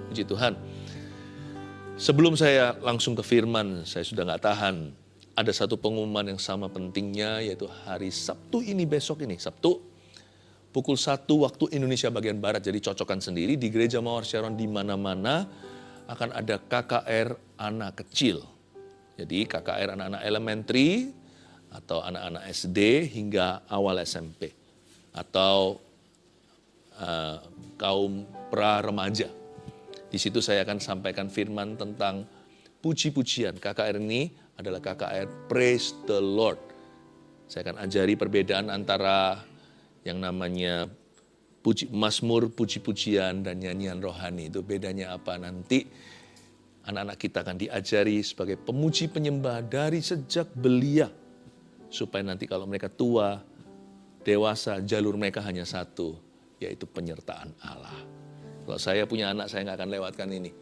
Puji Tuhan. Sebelum saya langsung ke firman, saya sudah nggak tahan. Ada satu pengumuman yang sama pentingnya, yaitu hari Sabtu ini, besok ini, Sabtu, pukul 1 waktu Indonesia bagian Barat. Jadi cocokkan sendiri, di Gereja Mawar Sharon di mana-mana akan ada KKR anak kecil. Jadi KKR anak-anak elementary, atau anak-anak SD hingga awal SMP. Atau kaum pra-remaja. Di situ saya akan sampaikan firman tentang puji-pujian. KKR ini adalah KKR Praise the Lord. Saya akan ajari perbedaan antara yang namanya mazmur, puji-pujian, dan nyanyian rohani. Itu bedanya apa? Nanti anak-anak kita akan diajari sebagai pemuji penyembah dari sejak belia. Supaya nanti kalau mereka tua, dewasa, jalur mereka hanya satu, yaitu penyertaan Allah. Kalau saya punya anak, saya nggak akan lewatkan ini.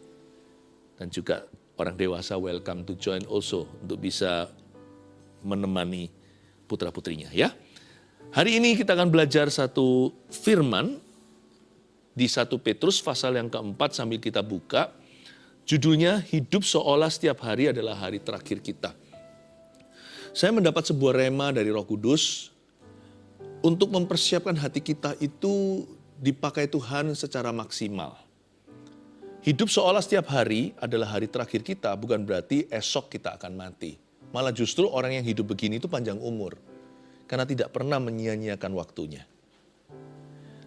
Dan juga orang dewasa welcome to join also untuk bisa menemani putra-putrinya ya. Hari ini kita akan belajar satu firman di 1 Petrus pasal yang keempat sambil kita buka. Judulnya hidup seolah setiap hari adalah hari terakhir kita. Saya mendapat sebuah rema dari Roh Kudus untuk mempersiapkan hati kita itu dipakai Tuhan secara maksimal. Hidup seolah setiap hari adalah hari terakhir kita, bukan berarti esok kita akan mati. Malah justru orang yang hidup begini itu panjang umur, karena tidak pernah menyia-nyiakan waktunya.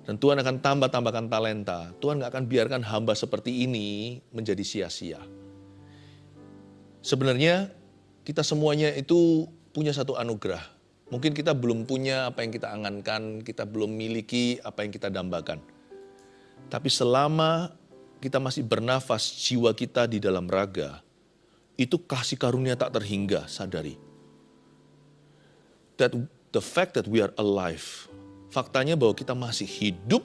Dan Tuhan akan tambahkan talenta. Tuhan gak akan biarkan hamba seperti ini menjadi sia-sia. Sebenarnya kita semuanya itu punya satu anugerah. Mungkin kita belum punya apa yang kita angankan, kita belum miliki apa yang kita dambakan. Tapi selama kita masih bernafas, jiwa kita di dalam raga, itu kasih karunia tak terhingga, sadari. That the fact that we are alive, faktanya bahwa kita masih hidup,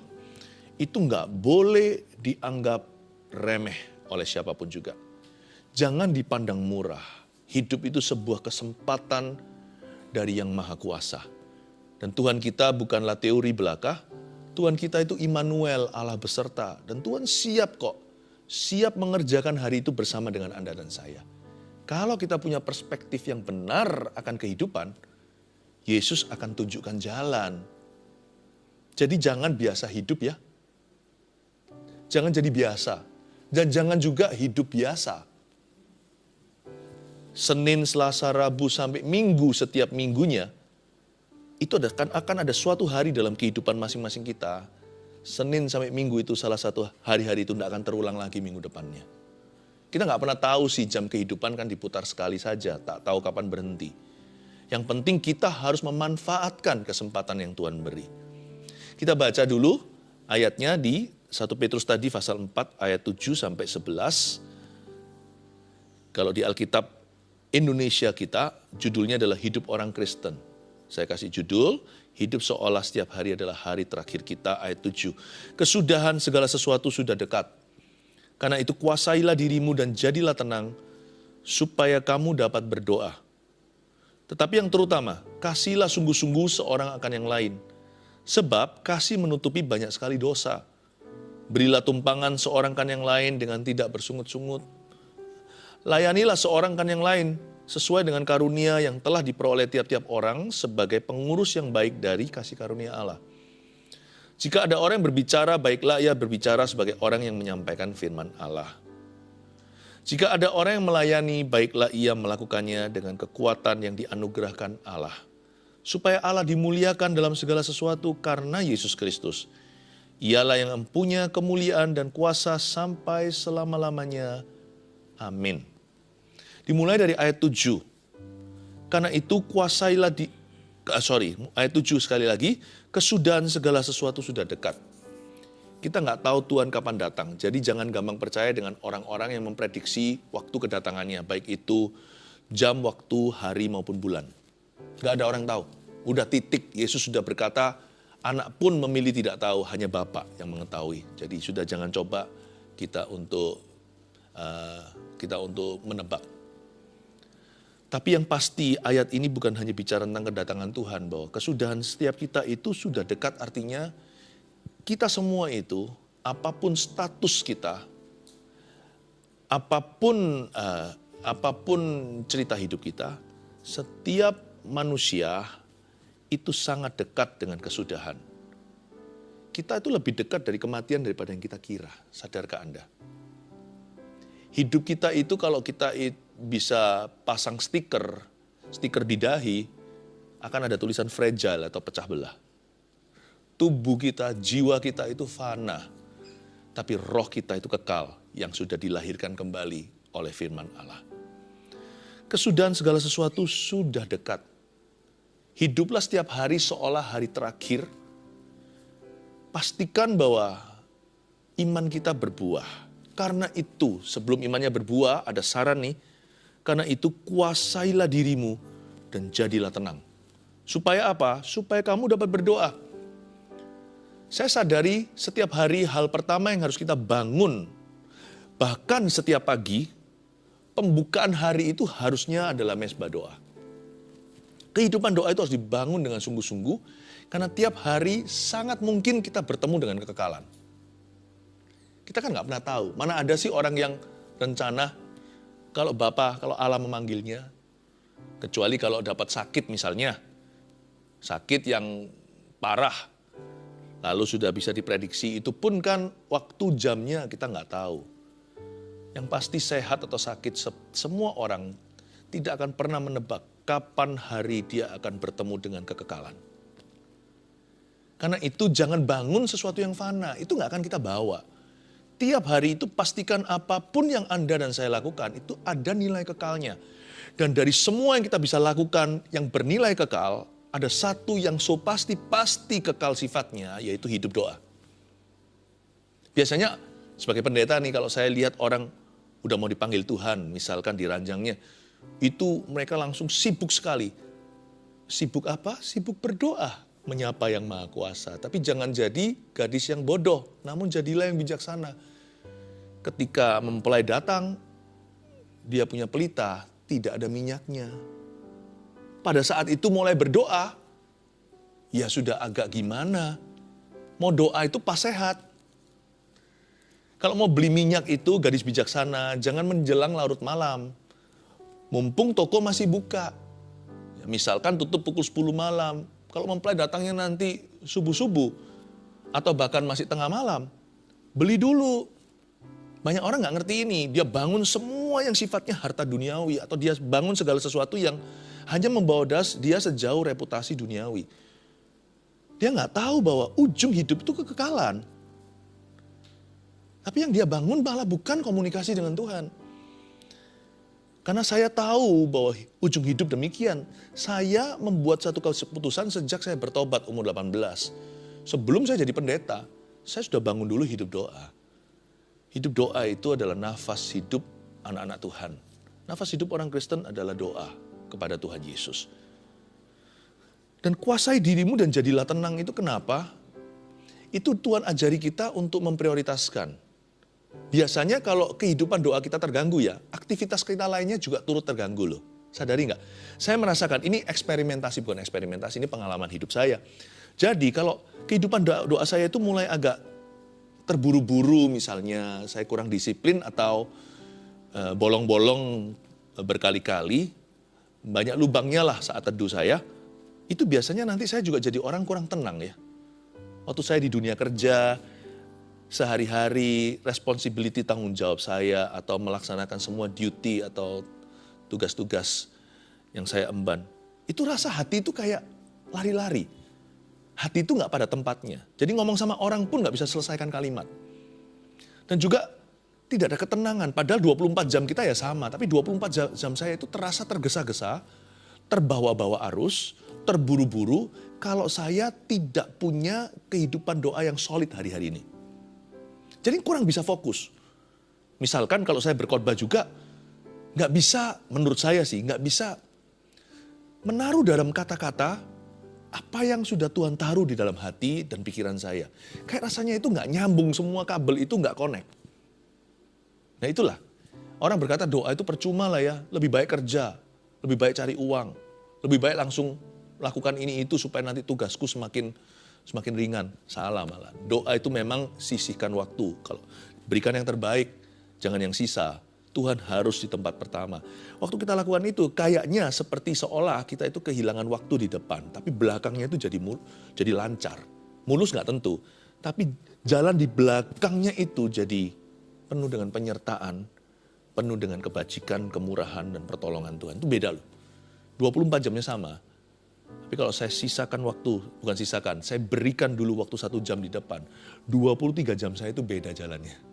itu nggak boleh dianggap remeh oleh siapapun juga. Jangan dipandang murah. Hidup itu sebuah kesempatan dari Yang Maha Kuasa. Dan Tuhan kita bukanlah teori belaka, Tuhan kita itu Immanuel, Allah beserta. Dan Tuhan siap kok, siap mengerjakan hari itu bersama dengan Anda dan saya. Kalau kita punya perspektif yang benar akan kehidupan, Yesus akan tunjukkan jalan. Jadi jangan biasa hidup ya. Jangan jadi biasa. Dan jangan juga hidup biasa. Senin, Selasa, Rabu, sampai Minggu setiap minggunya, itu akan ada suatu hari dalam kehidupan masing-masing kita. Senin sampai Minggu itu salah satu hari-hari itu tidak akan terulang lagi minggu depannya. Kita nggak pernah tahu sih, jam kehidupan kan diputar sekali saja, tak tahu kapan berhenti. Yang penting kita harus memanfaatkan kesempatan yang Tuhan beri. Kita baca dulu ayatnya di 1 Petrus tadi pasal 4 ayat 7 sampai 11. Kalau di Alkitab Indonesia kita, judulnya adalah Hidup Orang Kristen. Saya kasih judul, Hidup Seolah Setiap Hari Adalah Hari Terakhir Kita, ayat 7. Kesudahan segala sesuatu sudah dekat. Karena itu kuasailah dirimu dan jadilah tenang, supaya kamu dapat berdoa. Tetapi yang terutama, kasihlah sungguh-sungguh seorang akan yang lain. Sebab kasih menutupi banyak sekali dosa. Berilah tumpangan seorang kan yang lain dengan tidak bersungut-sungut. Layanilah seorang kan yang lain sesuai dengan karunia yang telah diperoleh tiap-tiap orang sebagai pengurus yang baik dari kasih karunia Allah. Jika ada orang yang berbicara, baiklah ia berbicara sebagai orang yang menyampaikan firman Allah. Jika ada orang yang melayani, baiklah ia melakukannya dengan kekuatan yang dianugerahkan Allah. Supaya Allah dimuliakan dalam segala sesuatu karena Yesus Kristus. Ialah yang mempunyai kemuliaan dan kuasa sampai selama-lamanya. Amin. Dimulai dari ayat 7. Karena itu kuasailah ayat 7 sekali lagi, kesudahan segala sesuatu sudah dekat. Kita nggak tahu Tuhan kapan datang, jadi jangan gampang percaya dengan orang-orang yang memprediksi waktu kedatangannya, baik itu jam, waktu, hari maupun bulan. Nggak ada orang tahu. Udah titik, Yesus sudah berkata, anak pun memilih tidak tahu, hanya Bapa yang mengetahui. Jadi sudah jangan coba kita untuk menebak. Tapi yang pasti ayat ini bukan hanya bicara tentang kedatangan Tuhan, bahwa kesudahan setiap kita itu sudah dekat, artinya kita semua itu, apapun status kita, apapun cerita hidup kita, setiap manusia itu sangat dekat dengan kesudahan. Kita itu lebih dekat dari kematian daripada yang kita kira. Sadarkah Anda? Hidup kita itu kalau kita bisa pasang stiker di dahi, akan ada tulisan fragile atau pecah belah. Tubuh kita, jiwa kita itu fana. Tapi roh kita itu kekal yang sudah dilahirkan kembali oleh firman Allah. Kesudahan segala sesuatu sudah dekat. Hiduplah setiap hari seolah hari terakhir. Pastikan bahwa iman kita berbuah. Karena itu, sebelum imannya berbuah, ada saran nih. Karena itu kuasailah dirimu dan jadilah tenang. Supaya apa? Supaya kamu dapat berdoa. Saya sadari setiap hari hal pertama yang harus kita bangun, bahkan setiap pagi, pembukaan hari itu harusnya adalah mezbah doa. Kehidupan doa itu harus dibangun dengan sungguh-sungguh, karena tiap hari sangat mungkin kita bertemu dengan kekekalan. Kita kan nggak pernah tahu, mana ada sih orang yang rencana, kalau Allah memanggilnya, kecuali kalau dapat sakit misalnya, sakit yang parah, lalu sudah bisa diprediksi, itu pun kan waktu jamnya kita nggak tahu. Yang pasti sehat atau sakit, semua orang tidak akan pernah menebak kapan hari dia akan bertemu dengan kekekalan. Karena itu jangan bangun sesuatu yang fana, itu nggak akan kita bawa. Tiap hari itu pastikan apapun yang Anda dan saya lakukan, itu ada nilai kekalnya. Dan dari semua yang kita bisa lakukan yang bernilai kekal, ada satu yang pasti kekal sifatnya, yaitu hidup doa. Biasanya sebagai pendeta nih, kalau saya lihat orang udah mau dipanggil Tuhan, misalkan di ranjangnya, itu mereka langsung sibuk sekali. Sibuk apa? Sibuk berdoa, menyapa yang Maha Kuasa. Tapi jangan jadi gadis yang bodoh, namun jadilah yang bijaksana. Ketika mempelai datang, dia punya pelita, tidak ada minyaknya. Pada saat itu mulai berdoa, ya sudah agak gimana. Mau doa itu pas sehat. Kalau mau beli minyak itu gadis bijaksana, jangan menjelang larut malam. Mumpung toko masih buka. Ya, misalkan tutup pukul 10 malam. Kalau mempelai datangnya nanti subuh-subuh, atau bahkan masih tengah malam, beli dulu. Banyak orang nggak ngerti ini, dia bangun semua yang sifatnya harta duniawi, atau dia bangun segala sesuatu yang hanya membawa dia sejauh reputasi duniawi. Dia nggak tahu bahwa ujung hidup itu kekekalan. Tapi yang dia bangun malah bukan komunikasi dengan Tuhan. Karena saya tahu bahwa ujung hidup demikian. Saya membuat satu keputusan sejak saya bertobat umur 18. Sebelum saya jadi pendeta, saya sudah bangun dulu hidup doa. Hidup doa itu adalah nafas hidup anak-anak Tuhan. Nafas hidup orang Kristen adalah doa kepada Tuhan Yesus. Dan kuasai dirimu dan jadilah tenang itu kenapa? Itu Tuhan ajari kita untuk memprioritaskan. Biasanya kalau kehidupan doa kita terganggu ya, aktivitas kita lainnya juga turut terganggu loh. Sadari nggak? Saya merasakan ini eksperimentasi, bukan eksperimentasi, ini pengalaman hidup saya. Jadi kalau kehidupan doa saya itu mulai agak terburu-buru misalnya, saya kurang disiplin atau bolong-bolong berkali-kali, banyak lubangnya lah saat teduh saya, itu biasanya nanti saya juga jadi orang kurang tenang ya. Waktu saya di dunia kerja, sehari-hari, responsibility tanggung jawab saya, atau melaksanakan semua duty atau tugas-tugas yang saya emban, itu rasa hati itu kayak lari-lari. Hati itu nggak pada tempatnya. Jadi ngomong sama orang pun nggak bisa selesaikan kalimat. Dan juga tidak ada ketenangan. Padahal 24 jam kita ya sama. Tapi 24 jam saya itu terasa tergesa-gesa, terbawa-bawa arus, terburu-buru. Kalau saya tidak punya kehidupan doa yang solid hari-hari ini. Jadi kurang bisa fokus. Misalkan kalau saya berkhotbah juga, nggak bisa, menurut saya sih, nggak bisa menaruh dalam kata-kata apa yang sudah Tuhan taruh di dalam hati dan pikiran saya. Kayak rasanya itu nggak nyambung, semua kabel itu nggak connect. Nah itulah, orang berkata doa itu percuma lah ya, lebih baik kerja, lebih baik cari uang, lebih baik langsung lakukan ini itu supaya nanti tugasku semakin ringan. Salah malah. Doa itu memang sisihkan waktu. Kalau berikan yang terbaik, jangan yang sisa. Tuhan harus di tempat pertama. Waktu kita lakukan itu, kayaknya seperti seolah kita itu kehilangan waktu di depan. Tapi belakangnya itu jadi lancar. Mulus nggak tentu. Tapi jalan di belakangnya itu jadi penuh dengan penyertaan, penuh dengan kebajikan, kemurahan, dan pertolongan Tuhan. Itu beda loh. 24 jamnya sama. Tapi kalau saya sisakan waktu, bukan sisakan, saya berikan dulu waktu 1 jam di depan. 23 jam saya itu beda jalannya.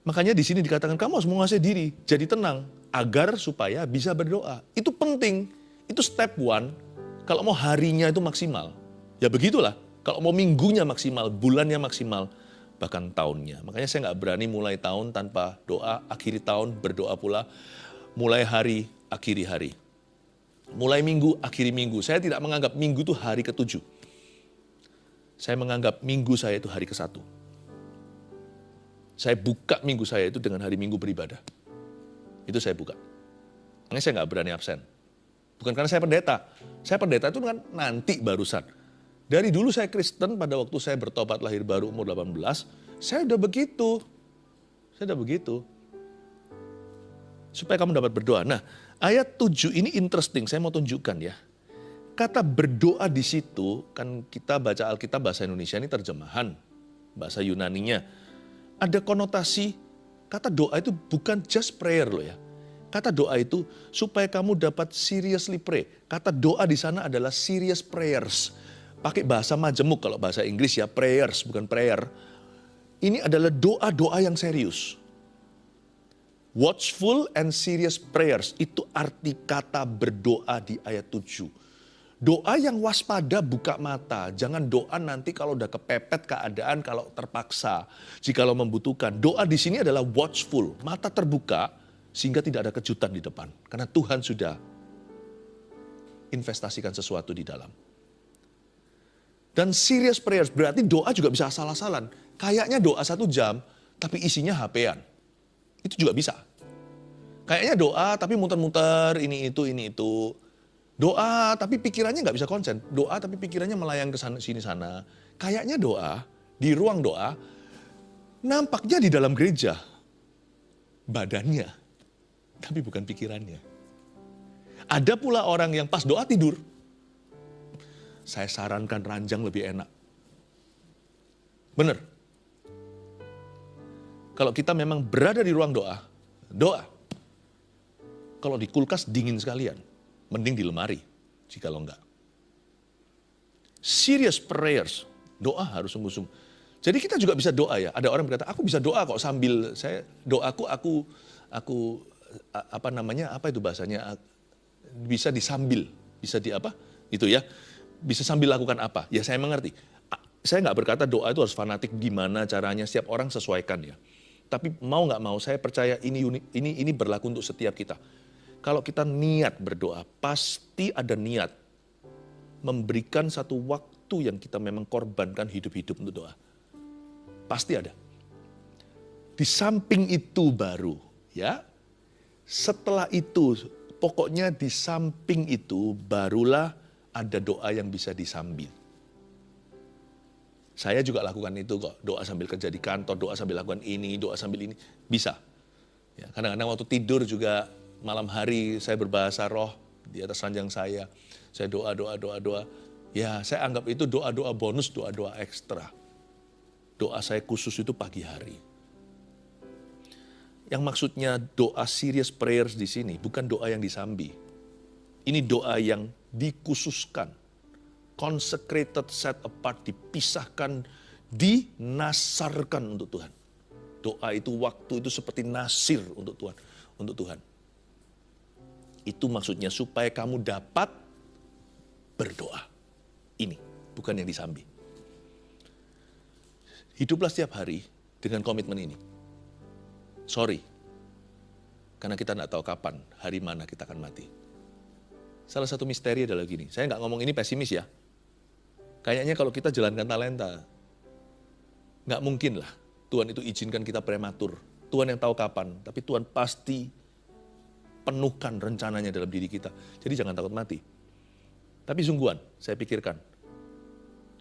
Makanya di sini dikatakan kamu harus menguasai diri, jadi tenang, agar supaya bisa berdoa. Itu penting, itu step one. Kalau mau harinya itu maksimal, ya begitulah. Kalau mau minggunya maksimal, bulannya maksimal, bahkan tahunnya. Makanya saya nggak berani mulai tahun tanpa doa, akhiri tahun berdoa pula, mulai hari, akhiri hari. Mulai minggu, akhiri minggu. Saya tidak menganggap minggu itu hari ke-7. Saya menganggap minggu saya itu hari ke-1. Saya buka minggu saya itu dengan hari Minggu beribadah. Itu saya buka. Makanya saya nggak berani absen. Bukan karena saya pendeta. Saya pendeta itu kan nanti barusan. Dari dulu saya Kristen, pada waktu saya bertobat lahir baru umur 18, saya udah begitu. Saya udah begitu. Supaya kamu dapat berdoa. Nah, ayat 7 ini interesting, saya mau tunjukkan ya. Kata berdoa di situ, kan kita baca Alkitab bahasa Indonesia ini terjemahan. Bahasa Yunaninya. Ada konotasi, kata doa itu bukan just prayer loh ya. Kata doa itu supaya kamu dapat seriously pray. Kata doa di sana adalah serious prayers. Pakai bahasa majemuk kalau bahasa Inggris ya, prayers bukan prayer. Ini adalah doa-doa yang serius. Watchful and serious prayers, itu arti kata berdoa di ayat 7. Doa yang waspada, buka mata. Jangan doa nanti kalau udah kepepet keadaan, kalau terpaksa. Jikalau membutuhkan. Doa di sini adalah watchful. Mata terbuka sehingga tidak ada kejutan di depan. Karena Tuhan sudah investasikan sesuatu di dalam. Dan serious prayers berarti doa juga bisa asal-asalan. Kayaknya doa 1 jam tapi isinya HP-an. Itu juga bisa. Kayaknya doa tapi muter-muter ini itu. Doa tapi pikirannya nggak bisa konsen. Doa tapi pikirannya melayang ke sana sini sana. Kayaknya doa di ruang doa nampaknya di dalam gereja. Badannya tapi bukan pikirannya. Ada pula orang yang pas doa tidur. Saya sarankan ranjang lebih enak. Benar. Kalau kita memang berada di ruang doa. Kalau di kulkas dingin sekalian. Mending di lemari, jikalau enggak. Serious prayers, doa harus sungguh-sungguh. Jadi kita juga bisa doa ya. Ada orang berkata, aku bisa doa kok sambil saya doaku apa itu bahasanya? Bisa disambil, bisa di apa? Itu ya. Bisa sambil lakukan apa? Ya saya mengerti. Saya nggak berkata doa itu harus fanatik gimana caranya, setiap orang sesuaikan ya. Tapi mau nggak mau, saya percaya ini berlaku untuk setiap kita. Kalau kita niat berdoa, pasti ada niat memberikan satu waktu yang kita memang korbankan hidup-hidup untuk doa. Pasti ada. Di samping itu baru, ya. Setelah itu, pokoknya di samping itu barulah ada doa yang bisa disambil. Saya juga lakukan itu kok, doa sambil kerja di kantor, doa sambil lakukan ini, doa sambil ini, bisa. Ya, kadang-kadang waktu tidur juga malam hari saya berbahasa roh di atas ranjang saya doa. Ya saya anggap itu doa-doa bonus, doa-doa ekstra. Doa saya khusus itu pagi hari. Yang maksudnya doa serious prayers di sini bukan doa yang disambi. Ini doa yang dikhususkan. Consecrated, set apart, dipisahkan, dinasarkan untuk Tuhan. Doa itu waktu itu seperti nasir untuk Tuhan. Itu maksudnya supaya kamu dapat berdoa. Ini bukan yang disambi. Hiduplah setiap hari dengan komitmen ini. Sorry, karena kita tidak tahu kapan, hari mana kita akan mati. Salah satu misteri adalah gini, saya nggak ngomong ini pesimis ya. Kayaknya kalau kita jalankan talenta, nggak mungkin lah Tuhan itu izinkan kita prematur. Tuhan yang tahu kapan, tapi Tuhan pasti penuhkan rencananya dalam diri kita. Jadi jangan takut mati. Tapi sungguhan, saya pikirkan.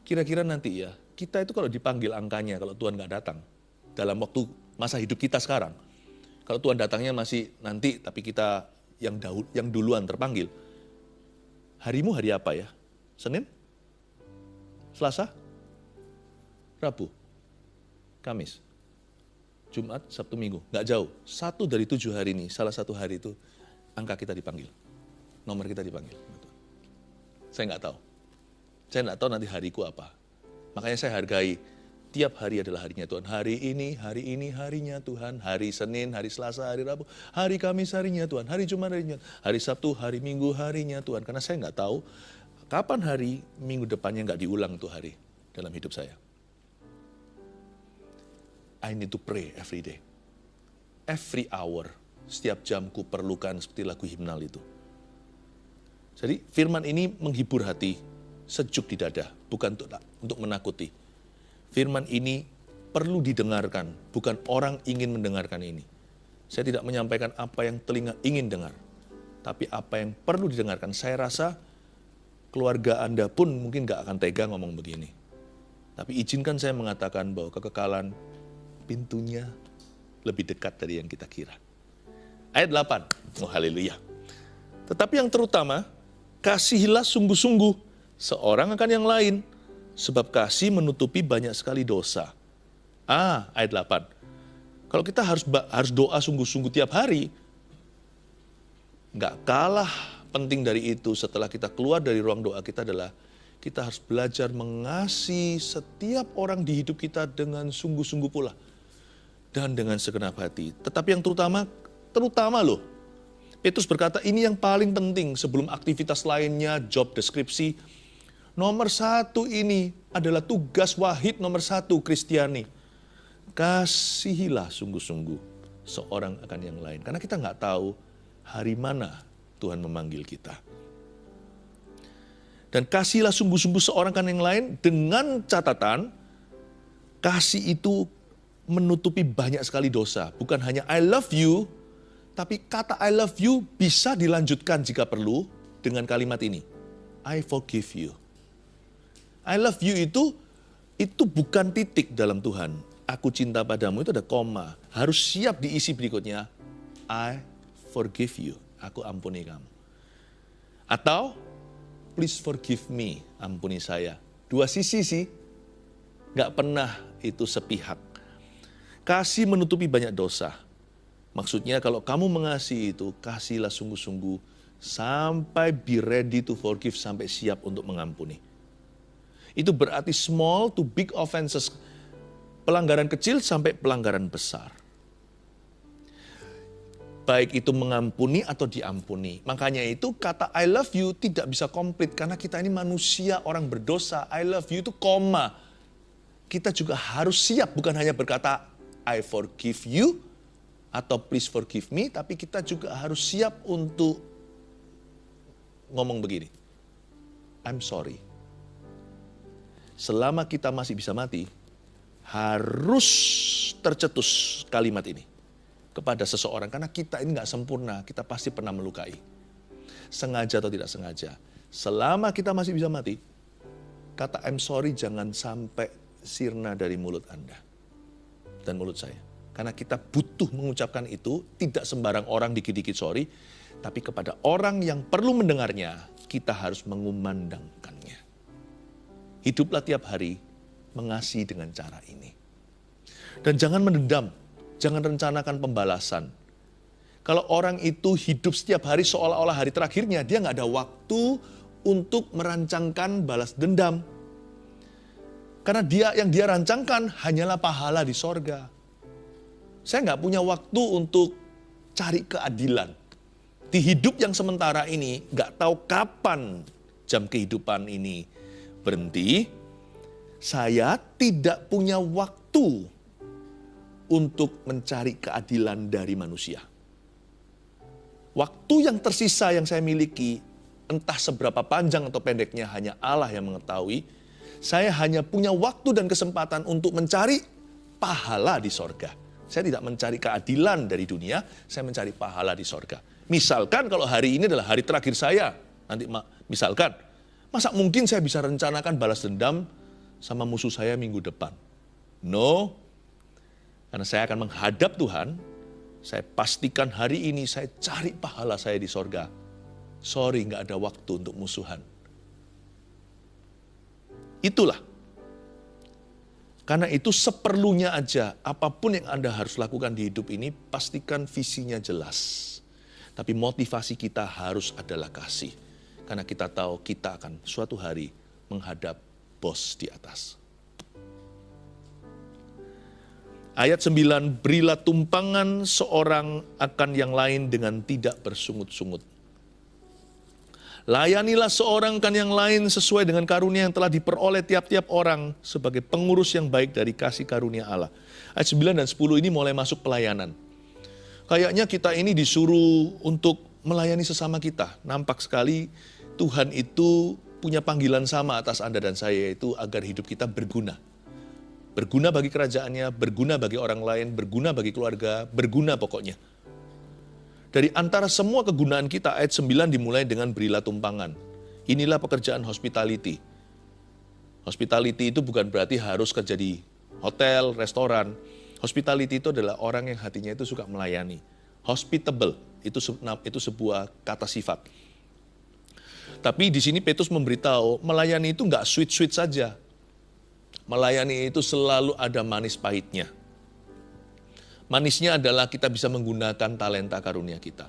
Kira-kira nanti ya, kita itu kalau dipanggil angkanya, kalau Tuhan nggak datang, dalam waktu masa hidup kita sekarang. Kalau Tuhan datangnya masih nanti, tapi kita yang duluan terpanggil. Harimu hari apa ya? Senin? Selasa? Rabu? Kamis? Jumat, Sabtu, Minggu? Nggak jauh. 1 dari 7 hari ini, salah satu hari itu angka kita dipanggil. Nomor kita dipanggil. Saya nggak tahu. Saya nggak tahu nanti hariku apa. Makanya saya hargai tiap hari adalah harinya Tuhan. Hari ini harinya Tuhan. Hari Senin, hari Selasa, hari Rabu. Hari Kamis harinya Tuhan. Hari Jumat harinya Tuhan. Hari Sabtu, hari Minggu harinya Tuhan. Karena saya nggak tahu kapan hari minggu depannya nggak diulang tuh hari dalam hidup saya. I need to pray every day. Every hour. Setiap jamku perlukan seperti lagu himnal itu. Jadi firman ini menghibur hati, sejuk di dada, bukan untuk menakuti. Firman ini perlu didengarkan, bukan orang ingin mendengarkan ini. Saya tidak menyampaikan apa yang telinga ingin dengar, tapi apa yang perlu didengarkan. Saya rasa keluarga Anda pun mungkin gak akan tega ngomong begini. Tapi izinkan saya mengatakan bahwa kekekalan pintunya lebih dekat dari yang kita kira. Ayat 8, oh haleluya. Tetapi yang terutama, kasihilah sungguh-sungguh seorang akan yang lain, sebab kasih menutupi banyak sekali dosa. Ayat 8. Kalau kita harus doa sungguh-sungguh tiap hari, nggak kalah penting dari itu setelah kita keluar dari ruang doa kita adalah kita harus belajar mengasihi setiap orang di hidup kita dengan sungguh-sungguh pula. Dan dengan segenap hati. Tetapi yang terutama loh, Petrus berkata ini yang paling penting sebelum aktivitas lainnya, job deskripsi. Nomor 1 ini adalah tugas wahid nomor 1 Kristiani. Kasihilah sungguh-sungguh seorang akan yang lain. Karena kita nggak tahu hari mana Tuhan memanggil kita. Dan kasihilah sungguh-sungguh seorang akan yang lain dengan catatan kasih itu menutupi banyak sekali dosa. Bukan hanya I love you, tapi kata I love you bisa dilanjutkan jika perlu dengan kalimat ini. I forgive you. I love you itu bukan titik dalam Tuhan. Aku cinta padamu itu ada koma. Harus siap diisi berikutnya. I forgive you. Aku ampuni kamu. Atau please forgive me. Ampuni saya. Dua sisi sih. Gak pernah itu sepihak. Kasih menutupi banyak dosa. Maksudnya kalau kamu mengasihi itu, kasihlah sungguh-sungguh sampai be ready to forgive, sampai siap untuk mengampuni. Itu berarti small to big offenses, pelanggaran kecil sampai pelanggaran besar. Baik itu mengampuni atau diampuni. Makanya itu kata I love you tidak bisa komplit karena kita ini manusia, orang berdosa. I love you itu koma. Kita juga harus siap bukan hanya berkata I forgive you atau please forgive me, tapi kita juga harus siap untuk ngomong begini. I'm sorry. Selama kita masih bisa mati, harus tercetus kalimat ini kepada seseorang. Karena kita ini gak sempurna, kita pasti pernah melukai. Sengaja atau tidak sengaja. Selama kita masih bisa mati, kata I'm sorry jangan sampai sirna dari mulut Anda dan mulut saya. Karena kita butuh mengucapkan itu, tidak sembarang orang dikit-dikit sorry, tapi kepada orang yang perlu mendengarnya, kita harus mengumandangkannya. Hiduplah tiap hari mengasihi dengan cara ini. Dan jangan mendendam, jangan rencanakan pembalasan. Kalau orang itu hidup setiap hari seolah-olah hari terakhirnya, dia nggak ada waktu untuk merancangkan balas dendam. Karena yang dia rancangkan hanyalah pahala di sorga. Saya nggak punya waktu untuk cari keadilan. Di hidup yang sementara ini, nggak tahu kapan jam kehidupan ini berhenti. Saya tidak punya waktu untuk mencari keadilan dari manusia. Waktu yang tersisa yang saya miliki, entah seberapa panjang atau pendeknya hanya Allah yang mengetahui. Saya hanya punya waktu dan kesempatan untuk mencari pahala di sorga. Saya tidak mencari keadilan dari dunia, saya mencari pahala di sorga. Misalkan kalau hari ini adalah hari terakhir saya, nanti misalkan, masa mungkin saya bisa rencanakan balas dendam sama musuh saya minggu depan? No. Karena saya akan menghadap Tuhan, saya pastikan hari ini saya cari pahala saya di sorga. Sorry, nggak ada waktu untuk musuhan. Itulah. Karena itu seperlunya aja, apapun yang Anda harus lakukan di hidup ini, pastikan visinya jelas. Tapi motivasi kita harus adalah kasih. Karena kita tahu kita akan suatu hari menghadap bos di atas. Ayat 9, berilah tumpangan seorang akan yang lain dengan tidak bersungut-sungut. Layanilah seorang akan yang lain sesuai dengan karunia yang telah diperoleh tiap-tiap orang sebagai pengurus yang baik dari kasih karunia Allah. Ayat 9 dan 10 ini mulai masuk pelayanan. Kayaknya kita ini disuruh untuk melayani sesama kita. Nampak sekali Tuhan itu punya panggilan sama atas Anda dan saya, yaitu agar hidup kita berguna. Berguna bagi kerajaannya, berguna bagi orang lain, berguna bagi keluarga, berguna pokoknya. Dari antara semua kegunaan kita, ayat 9 dimulai dengan berilah tumpangan. Inilah pekerjaan hospitality. Hospitality itu bukan berarti harus kerja di hotel, restoran. Hospitality itu adalah orang yang hatinya itu suka melayani. Hospitable, itu sebuah kata sifat. Tapi di sini Petrus memberitahu, melayani itu nggak sweet-sweet saja. Melayani itu selalu ada manis pahitnya. Manisnya adalah kita bisa menggunakan talenta karunia kita.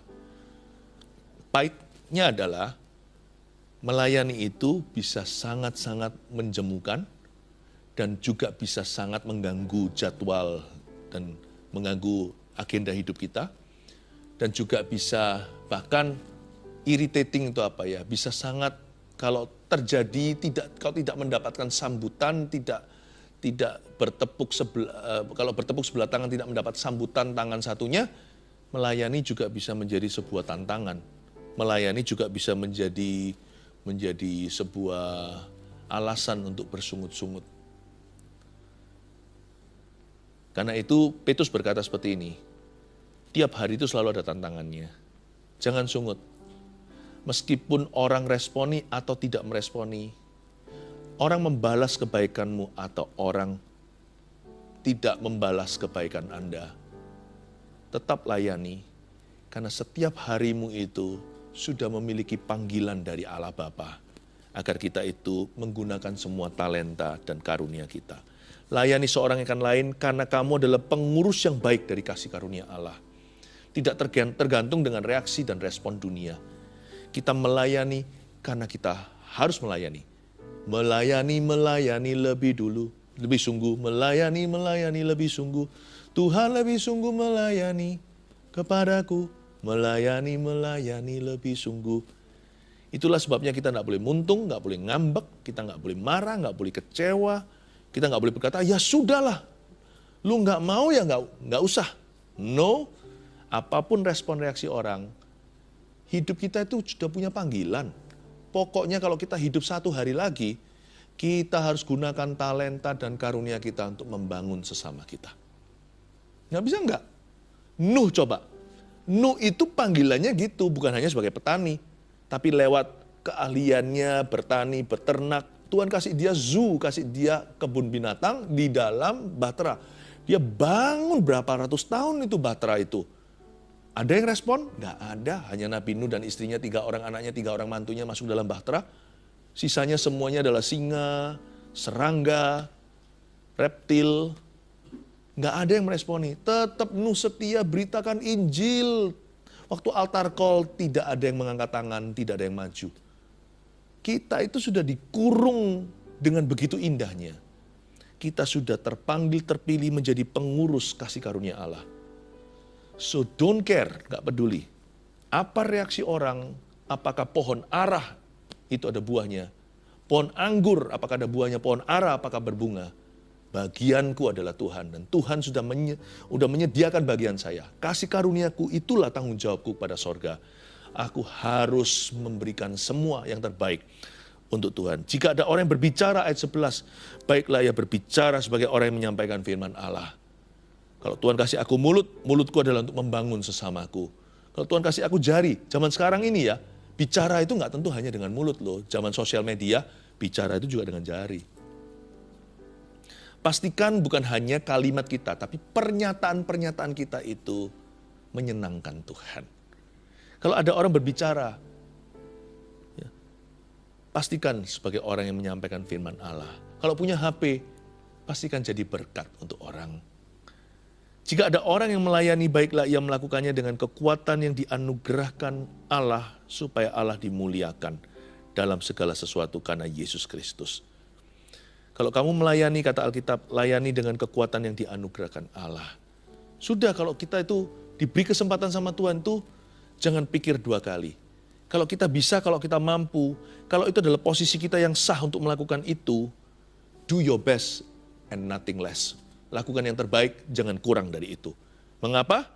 Pahitnya adalah melayani itu bisa sangat-sangat menjemukan dan juga bisa sangat mengganggu jadwal dan mengganggu agenda hidup kita. Dan juga bisa bahkan irritating itu apa ya, bisa sangat kalau terjadi kalau tidak mendapatkan sambutan, tidak bertepuk kalau bertepuk sebelah tangan tidak mendapat sambutan tangan satunya, melayani juga bisa menjadi sebuah tantangan. Melayani juga bisa menjadi sebuah alasan untuk bersungut-sungut. Karena itu Petrus berkata seperti ini, tiap hari itu selalu ada tantangannya. Jangan sungut. Meskipun orang responi atau tidak meresponi, orang membalas kebaikanmu atau orang tidak membalas kebaikan Anda, tetap layani, karena setiap harimu itu sudah memiliki panggilan dari Allah Bapa, agar kita itu menggunakan semua talenta dan karunia kita. Layani seorang yang lain karena kamu adalah pengurus yang baik dari kasih karunia Allah. Tidak tergantung dengan reaksi dan respon dunia. Kita melayani karena kita harus melayani. Melayani lebih dulu, lebih sungguh. Melayani lebih sungguh. Tuhan lebih sungguh melayani kepadaku. Melayani lebih sungguh. Itulah sebabnya kita nggak boleh muntung, nggak boleh ngambek, kita nggak boleh marah, nggak boleh kecewa. Kita nggak boleh berkata, ya sudahlah, lu nggak mau ya nggak usah. No, apapun respon reaksi orang, hidup kita itu sudah punya panggilan. Pokoknya kalau kita hidup satu hari lagi, kita harus gunakan talenta dan karunia kita untuk membangun sesama kita. Nggak bisa nggak? Nuh coba. Nuh itu panggilannya gitu, bukan hanya sebagai petani. Tapi lewat keahliannya bertani, beternak, Tuhan kasih dia zoo, kasih dia kebun binatang di dalam bahtera. Dia bangun berapa ratus tahun itu bahtera itu. Ada yang respon? Nggak ada. Hanya Nabi Nuh dan istrinya, 3 orang anaknya, 3 orang mantunya masuk dalam bahtera. Sisanya semuanya adalah singa, serangga, reptil. Nggak ada yang meresponi. Tetap Nuh setia beritakan Injil. Waktu altar call tidak ada yang mengangkat tangan, tidak ada yang maju. Kita itu sudah dikurung dengan begitu indahnya. Kita sudah terpanggil, terpilih menjadi pengurus kasih karunia Allah. So don't care, gak peduli. Apa reaksi orang, apakah pohon arah itu ada buahnya. Pohon anggur, apakah ada buahnya. Pohon arah, apakah berbunga. Bagianku adalah Tuhan. Dan Tuhan sudah menyediakan bagian saya. Kasih karuniaku itulah tanggung jawabku pada sorga. Aku harus memberikan semua yang terbaik untuk Tuhan. Jika ada orang yang berbicara, ayat 11, baiklah ia berbicara sebagai orang yang menyampaikan firman Allah. Kalau Tuhan kasih aku mulut, mulutku adalah untuk membangun sesamaku. Kalau Tuhan kasih aku jari, zaman sekarang ini ya, bicara itu nggak tentu hanya dengan mulut loh. Zaman sosial media, bicara itu juga dengan jari. Pastikan bukan hanya kalimat kita, tapi pernyataan-pernyataan kita itu menyenangkan Tuhan. Kalau ada orang berbicara, ya, pastikan sebagai orang yang menyampaikan firman Allah. Kalau punya HP, pastikan jadi berkat untuk orang. Jika ada orang yang melayani, baiklah ia melakukannya dengan kekuatan yang dianugerahkan Allah, supaya Allah dimuliakan dalam segala sesuatu karena Yesus Kristus. Kalau kamu melayani, kata Alkitab, layani dengan kekuatan yang dianugerahkan Allah. Sudah, kalau kita itu diberi kesempatan sama Tuhan tuh, jangan pikir dua kali. Kalau kita bisa, kalau kita mampu, kalau itu adalah posisi kita yang sah untuk melakukan itu, do your best and nothing less. Lakukan yang terbaik, jangan kurang dari itu. Mengapa?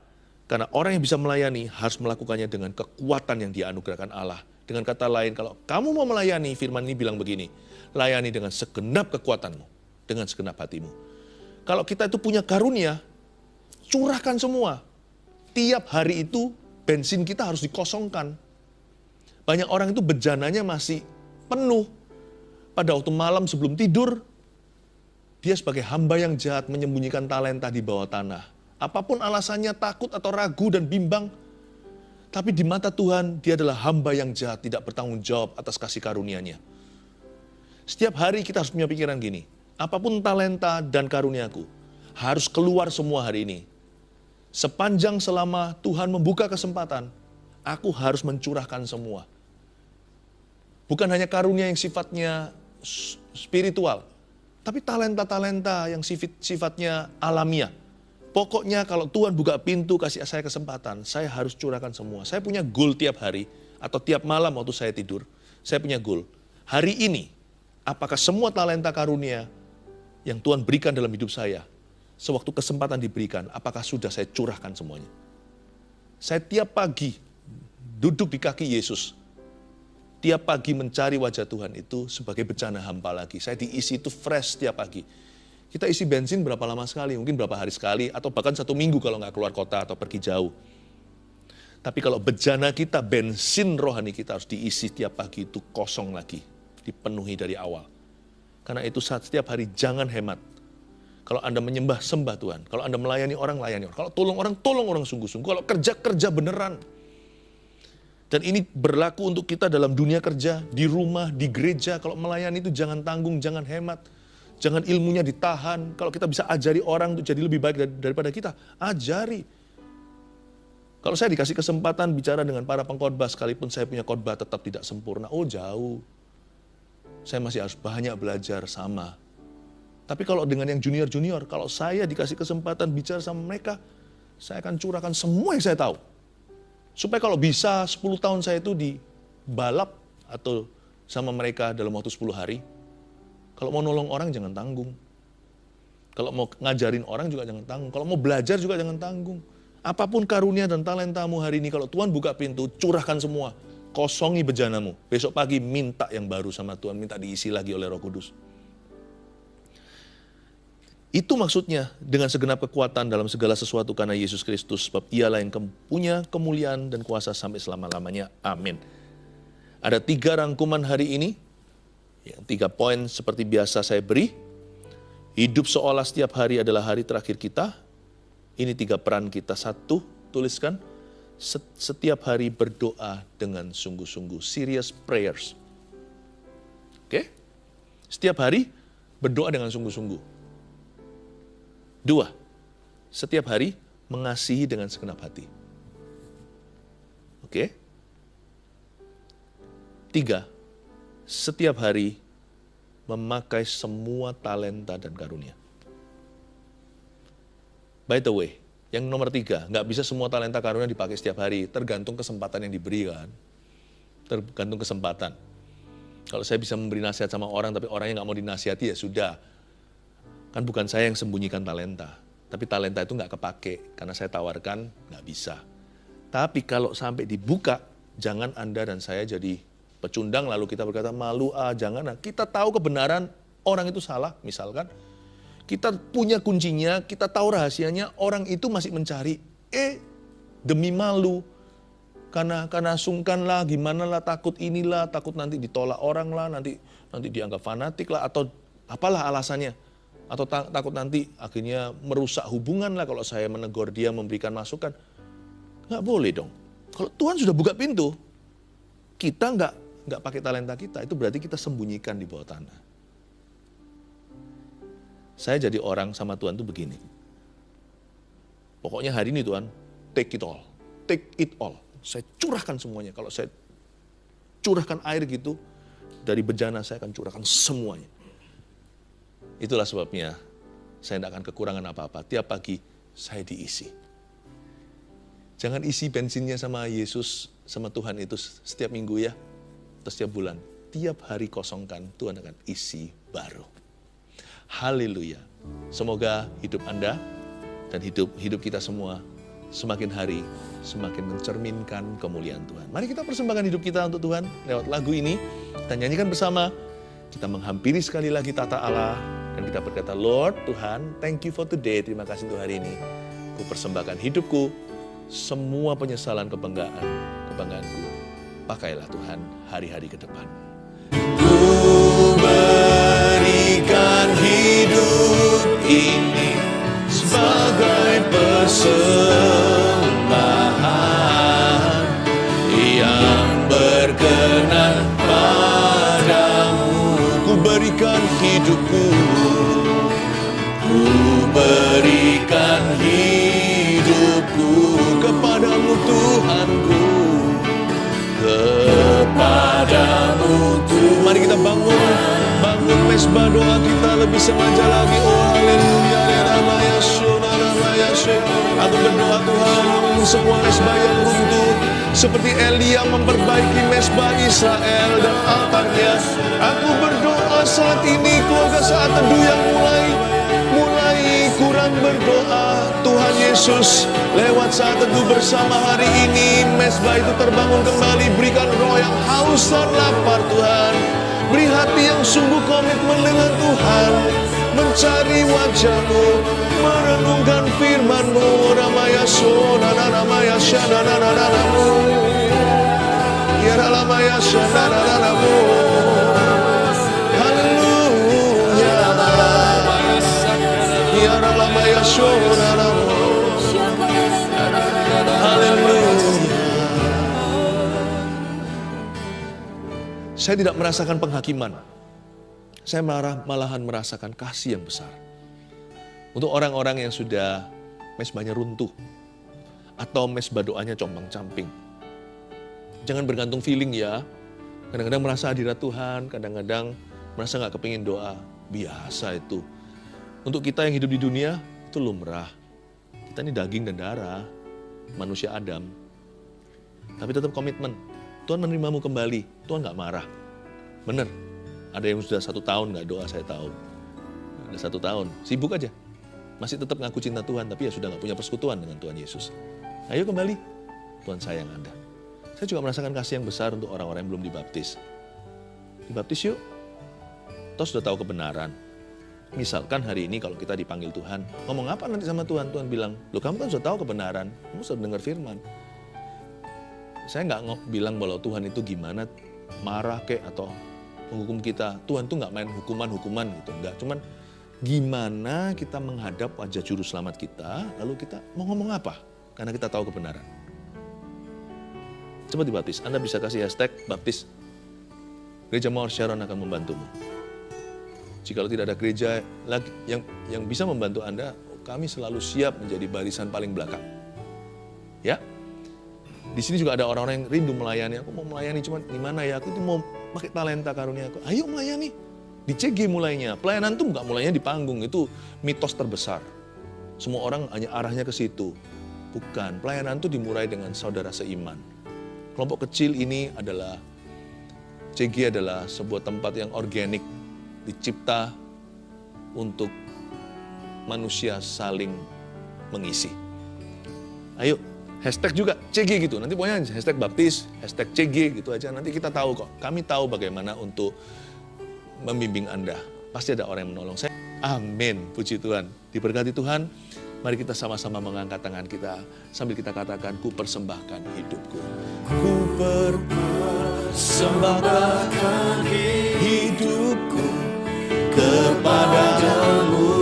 Karena orang yang bisa melayani harus melakukannya dengan kekuatan yang dianugerahkan Allah. Dengan kata lain, kalau kamu mau melayani, firman ini bilang begini, layani dengan segenap kekuatanmu, dengan segenap hatimu. Kalau kita itu punya karunia, curahkan semua. Tiap hari itu bensin kita harus dikosongkan. Banyak orang itu bejananya masih penuh. Pada waktu malam sebelum tidur, dia sebagai hamba yang jahat menyembunyikan talenta di bawah tanah. Apapun alasannya, takut atau ragu dan bimbang, tapi di mata Tuhan, dia adalah hamba yang jahat, tidak bertanggung jawab atas kasih karunia-Nya. Setiap hari kita harus punya pikiran gini, apapun talenta dan karuniaku, harus keluar semua hari ini. Sepanjang selama Tuhan membuka kesempatan, aku harus mencurahkan semua. Bukan hanya karunia yang sifatnya spiritual, tapi talenta-talenta yang sifatnya alamiah. Pokoknya kalau Tuhan buka pintu, kasih saya kesempatan, saya harus curahkan semua. Saya punya goal tiap hari, atau tiap malam waktu saya tidur, saya punya goal. Hari ini, apakah semua talenta karunia yang Tuhan berikan dalam hidup saya, sewaktu kesempatan diberikan, apakah sudah saya curahkan semuanya? Saya tiap pagi duduk di kaki Yesus. Tiap pagi mencari wajah Tuhan itu sebagai bencana hampa lagi. Saya diisi itu fresh tiap pagi. Kita isi bensin berapa lama sekali, mungkin berapa hari sekali, atau bahkan 1 minggu kalau nggak keluar kota atau pergi jauh. Tapi kalau bejana kita, bensin rohani kita harus diisi tiap pagi itu kosong lagi, dipenuhi dari awal. Karena itu setiap hari jangan hemat. Kalau Anda menyembah, sembah Tuhan. Kalau Anda melayani orang, layani orang. Kalau tolong orang sungguh-sungguh. Kalau kerja beneran. Dan ini berlaku untuk kita dalam dunia kerja, di rumah, di gereja. Kalau melayani itu jangan tanggung, jangan hemat. Jangan ilmunya ditahan. Kalau kita bisa ajari orang untuk jadi lebih baik daripada kita, ajari. Kalau saya dikasih kesempatan bicara dengan para pengkhotbah, sekalipun saya punya khotbah tetap tidak sempurna, jauh. Saya masih harus banyak belajar sama. Tapi kalau dengan yang junior-junior, kalau saya dikasih kesempatan bicara sama mereka, saya akan curahkan semua yang saya tahu. Supaya kalau bisa 10 tahun saya itu dibalap atau sama mereka dalam waktu 10 hari, kalau mau nolong orang jangan tanggung. Kalau mau ngajarin orang juga jangan tanggung. Kalau mau belajar juga jangan tanggung. Apapun karunia dan talentamu hari ini, kalau Tuhan buka pintu, curahkan semua. Kosongi bejanamu. Besok pagi minta yang baru sama Tuhan, minta diisi lagi oleh Roh Kudus. Itu maksudnya dengan segenap kekuatan dalam segala sesuatu karena Yesus Kristus, sebab Ialah yang punya kemuliaan dan kuasa sampai selama-lamanya. Amin. Ada 3 rangkuman hari ini. Yang 3 poin seperti biasa saya beri. Hidup seolah setiap hari adalah hari terakhir kita. Ini 3 peran kita. 1, tuliskan. Setiap hari berdoa dengan sungguh-sungguh. Serious prayers. Oke? Setiap hari berdoa dengan sungguh-sungguh. 2, setiap hari mengasihi dengan segenap hati. Oke? 3, setiap hari memakai semua talenta dan karunia. By the way, yang nomor 3, nggak bisa semua talenta karunia dipakai setiap hari, tergantung kesempatan yang diberikan. Tergantung kesempatan. Kalau saya bisa memberi nasihat sama orang, tapi orangnya nggak mau dinasihati, ya sudah. Kan bukan saya yang sembunyikan talenta, tapi talenta itu nggak kepake, karena saya tawarkan, nggak bisa. Tapi kalau sampai dibuka, jangan Anda dan saya jadi pecundang, lalu kita berkata, malu jangan. Kita tahu kebenaran, orang itu salah, misalkan. Kita punya kuncinya, kita tahu rahasianya, orang itu masih mencari. Demi malu, karena sungkan lah, gimana lah, takut inilah, takut nanti ditolak orang lah, nanti dianggap fanatik lah, atau apalah alasannya. Atau takut nanti akhirnya merusak hubungan lah kalau saya menegur dia, memberikan masukan. Nggak boleh dong. Kalau Tuhan sudah buka pintu, kita nggak pakai talenta kita, itu berarti kita sembunyikan di bawah tanah. Saya jadi orang sama Tuhan itu begini. Pokoknya hari ini Tuhan, take it all. Take it all. Saya curahkan semuanya. Kalau saya curahkan air gitu, dari bejana saya akan curahkan semuanya. Itulah sebabnya saya tidak akan kekurangan apa-apa. Tiap pagi saya diisi. Jangan isi bensinnya sama Yesus, sama Tuhan itu setiap minggu ya, atau setiap bulan. Tiap hari kosongkan, Tuhan akan isi baru. Haleluya. Semoga hidup Anda dan hidup kita semua semakin hari semakin mencerminkan kemuliaan Tuhan. Mari kita persembahkan hidup kita untuk Tuhan lewat lagu ini. Kita nyanyikan bersama. Kita menghampiri sekali lagi tata Allah. Dan kita berkata, Lord Tuhan, thank you for today. Terima kasih untuk hari ini. Ku persembahkan hidupku, semua penyesalan kebanggaanku. Pakailah Tuhan hari-hari ke depan. Ku berikan hidup ini sebagai persembahan yang berkenan padamu. Ku berikan hidupku, ku berikan hidupku kepadamu Tuhanku, kepadamu Tuhan. Mari kita bangun mesbah doa kita lebih sengaja lagi. Oh haleluya. Aku berdoa Tuhan, semua mesbah yang runtuh seperti Elia memperbaiki mesbah Israel dan altarnya. Aku berdoa saat ini keluarga saat teduh yang mulai kurang berdoa. Tuhan Yesus lewat saat teduh bersama hari ini, mesbah itu terbangun kembali. Berikan roh yang haus dan lapar Tuhan. Beri hati yang sungguh komitmen dengan Tuhan, mencari wajah-Mu, merenungkan firman-Mu. Ramaya sona ramaya shana nanamu, ya ramaya shana nanamu. Haleluya, ya ramaya shona nanamu. Haleluya. Saya tidak merasakan penghakiman. Saya malahan merasakan kasih yang besar. Untuk orang-orang yang sudah mesbahnya runtuh. Atau mesbah doanya compang-camping. Jangan bergantung feeling ya. Kadang-kadang merasa hadirat Tuhan, kadang-kadang merasa gak kepingin doa. Biasa itu. Untuk kita yang hidup di dunia, itu lumrah. Kita ini daging dan darah. Manusia Adam. Tapi tetap komitmen. Tuhan menerimamu kembali. Tuhan gak marah. Benar. Ada yang sudah 1 tahun gak doa, saya tahu. Ada 1 tahun, sibuk aja. Masih tetap ngaku cinta Tuhan, tapi ya sudah gak punya persekutuan dengan Tuhan Yesus. Ayo kembali, Tuhan sayang Anda. Saya juga merasakan kasih yang besar untuk orang-orang yang belum dibaptis. Dibaptis yuk. Toh sudah tahu kebenaran. Misalkan hari ini kalau kita dipanggil Tuhan, ngomong apa nanti sama Tuhan? Tuhan bilang, loh kamu kan sudah tahu kebenaran, kamu sudah dengar firman. Saya nggak bilang bahwa Tuhan itu gimana, marah kek atau menghukum kita. Tuhan tuh nggak main hukuman-hukuman gitu, enggak. Cuman gimana kita menghadap wajah juru selamat kita, lalu kita mau ngomong apa? Karena kita tahu kebenaran. Coba dibaptis. Anda bisa kasih hashtag baptis. Gereja Mawar Sharon akan membantumu. Jikalau tidak ada gereja lagi yang bisa membantu Anda, kami selalu siap menjadi barisan paling belakang. Ya. Di sini juga ada orang-orang yang rindu melayani. Aku mau melayani, cuman gimana ya? Aku tuh mau pakai talenta karunia aku. Ayo melayani. Di CG mulainya. Pelayanan tuh nggak mulainya di panggung. Itu mitos terbesar. Semua orang hanya arahnya ke situ. Bukan. Pelayanan tuh dimulai dengan saudara seiman. Kelompok kecil ini adalah, CG adalah sebuah tempat yang organik. Dicipta untuk manusia saling mengisi. Ayo. Hashtag juga CG gitu, nanti pokoknya hashtag baptis, hashtag CG gitu aja, nanti kita tahu kok. Kami tahu bagaimana untuk membimbing Anda. Pasti ada orang yang menolong saya. Amin, puji Tuhan. Diberkati Tuhan, mari kita sama-sama mengangkat tangan kita sambil kita katakan, ku persembahkan hidupku. Ku persembahkan hidupku kepadamu.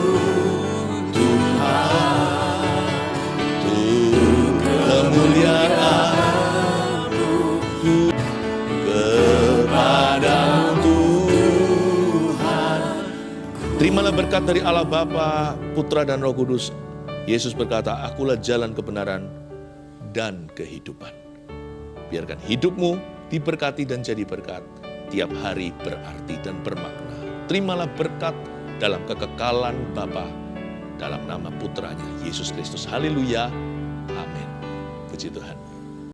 Terimalah berkat dari Allah Bapa, Putra dan Roh Kudus. Yesus berkata, akulah jalan kebenaran dan kehidupan. Biarkan hidupmu diberkati dan jadi berkat. Tiap hari berarti dan bermakna. Terimalah berkat dalam kekekalan Bapa, dalam nama Putranya, Yesus Kristus. Haleluya. Amin. Puji Tuhan.